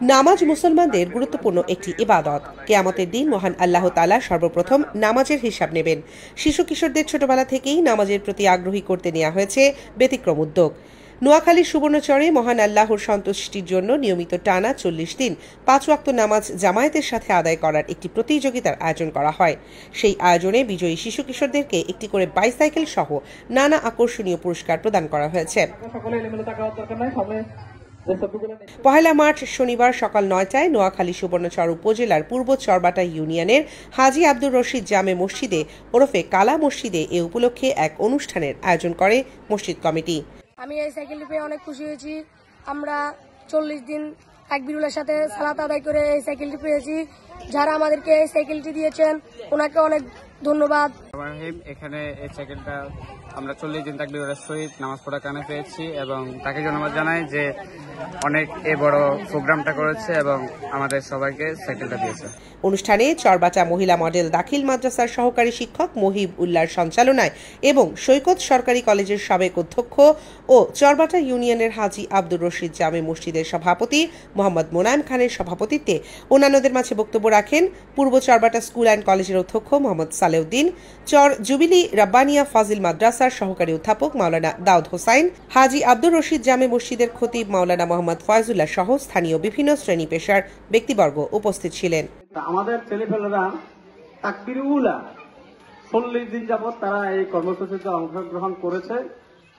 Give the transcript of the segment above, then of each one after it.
নামাজ মুসলমানদের গুরুত্বপূর্ণ একটি ইবাদত। কিয়ামতের দিন মহান আল্লাহ তাআলা সর্বপ্রথম নামাজের হিসাব নেবেন। শিশু কিশোরদের ছোটবেলা থেকেই নামাজের প্রতি আগ্রহী করতে নেওয়া হয়েছে ব্যতিক্রম উদ্যোগ। নোয়াখালীর সুবর্ণচরে মহান আল্লাহর সন্তুষ্টির জন্য নিয়মিত টানা ৪০ দিন ৫ ওয়াক্ত নামাজ জামায়াতের সাথে আদায় করার একটি প্রতিযোগিতার আয়োজন করা হয়। সেই আয়োজনে বিজয়ী শিশু কিশোরদেরকে একটি করে বাইসাইকেল সহ নানা আকর্ষণীয় পুরস্কার প্রদান করা হয়েছে। পহেলা মার্চ শনিবার সকাল ৯টায় নোয়াখালী সুবর্ণচর উপজেলার পূর্ব চরবাটা ইউনিয়নের হাজী আব্দুর রশিদ জামে মসজিদে ওরফে কালা মসজিদে এ উপলক্ষে এক অনুষ্ঠানের আয়োজন করে মসজিদ কমিটি। আমি এই সাইকেলটি পেয়ে অনেক খুশি হয়েছি। আমরা ৪০ দিন তাকবীরুলের সাথে সালাত আদায় করে এই সাইকেলটি পেয়েছি। যারা আমাদেরকে এই সাইকেলটি দিয়েছেন ওনাকে অনেক ধন্যবাদ। এখানে এই সাইকেলটা আমরা ৪০ দিন তাকবীরের সহিত নামাজ পড়ার কারণে পেয়েছি এবং তাকে ধন্যবাদ জানাই যে অনেক বড় প্রোগ্রামটা করেছে এবং আমাদের সবাইকে সাইকেলটা দিয়েছে। অনুষ্ঠানে চরবাটা মহিলা মডেল দাখিল মাদ্রাসার সহকারী শিক্ষক মহিব উল্লাহর সঞ্চালনায় এবং সৈকত সরকারি কলেজের সাবেক অধ্যক্ষ ও চরবাটা ইউনিয়নের হাজী আব্দুর রশিদ জামে মসজিদের সভাপতি মোহাম্মদ মোনায়েম খানের সভাপতিত্বে অন্যান্যদের মাঝে বক্তব্য রাখেন পূর্ব চরবাটা স্কুল অ্যান্ড কলেজের অধ্যক্ষ মোহাম্মদ সালেউদ্দিন, চর জুবিলি রাব্বানিয়া ফাজিল মাদ্রাসার সহকারী অধ্যাপক মাওলানা দাউদ হোসাইন, হাজী আব্দুর রশিদ জামে মসজিদের খতিব মাওলানা মোহাম্মদ ফয়জুল্লাহ সহ স্থানীয় বিভিন্ন শ্রেণী পেশার ব্যক্তিবর্গ উপস্থিত ছিলেন। আমাদের ছেলেপেলেরা তাকবীরুল্লাহ ৪০ দিন যাবৎ তারা এই কর্মসূচিতে অংশগ্রহণ করেছে।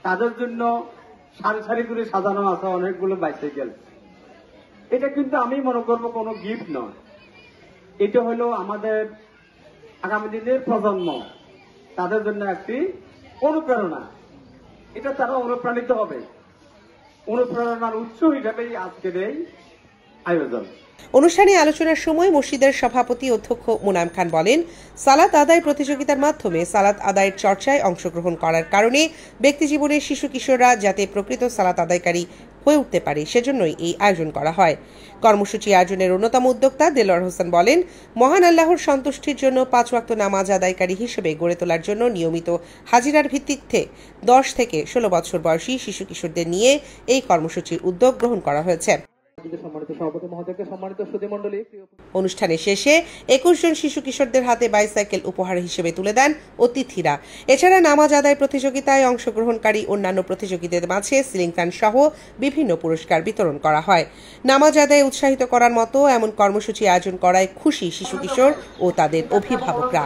তাদের জন্য সারি সারি করে সাজানো আছে অনেকগুলো বাইসাইকেল। এটা কিন্তু আমি মনে করবো কোনো গিফট নয়, এটা হলো আমাদের আগামী দিনের প্রজন্ম, তাদের জন্য একটি অনুপ্রেরণা। এটা তারা অনুপ্রাণিত হবে, অনুপ্রেরণার উৎস হিসাবেই আজকের এই আয়োজন। অনুষ্ঠানে আলোচনার সময় মসজিদের সভাপতি অধ্যক্ষ মোনায়েম খান বলেন, সালাত আদায় প্রতিযোগিতার মাধ্যমে সালাত আদায়ের চর্চায় অংশগ্রহণ করার কারণে ব্যক্তিজীবনের শিশু কিশোররা যাতে প্রকৃত সালাত আদায়কারী হয়ে উঠতে পারে সেজন্যই এই আয়োজন করা হয়। কর্মসূচি আয়োজনের অন্যতম উদ্যোক্তা দেলোয়ার হোসেন বলেন, মহান আল্লাহর সন্তুষ্টির জন্য ৫ ওয়াক্ত নামাজ আদায়কারী হিসেবে গড়ে তোলার জন্য নিয়মিত হাজিরার ভিত্তিতে ১০ থেকে ১৬ বছর বয়সী শিশু কিশোরদের নিয়ে এই কর্মসূচির উদ্যোগ গ্রহণ করা হয়েছে। অনুষ্ঠানে শেষে ২১ জন শিশু কিশোরদের হাতে বাইসাইকেল উপহার হিসেবে তুলে দেন অতিথিরা। এছাড়া নামাজ আদায় প্রতিযোগিতায় অংশগ্রহণকারী অন্যান্য প্রতিযোগীদের মাঝে সিলিং ফ্যান সহ বিভিন্ন পুরস্কার বিতরণ করা হয়। নামাজ আদায় উৎসাহিত করার মতো এমন কর্মসূচি আয়োজন করায় খুশি শিশু কিশোর ও তাদের অভিভাবকরা।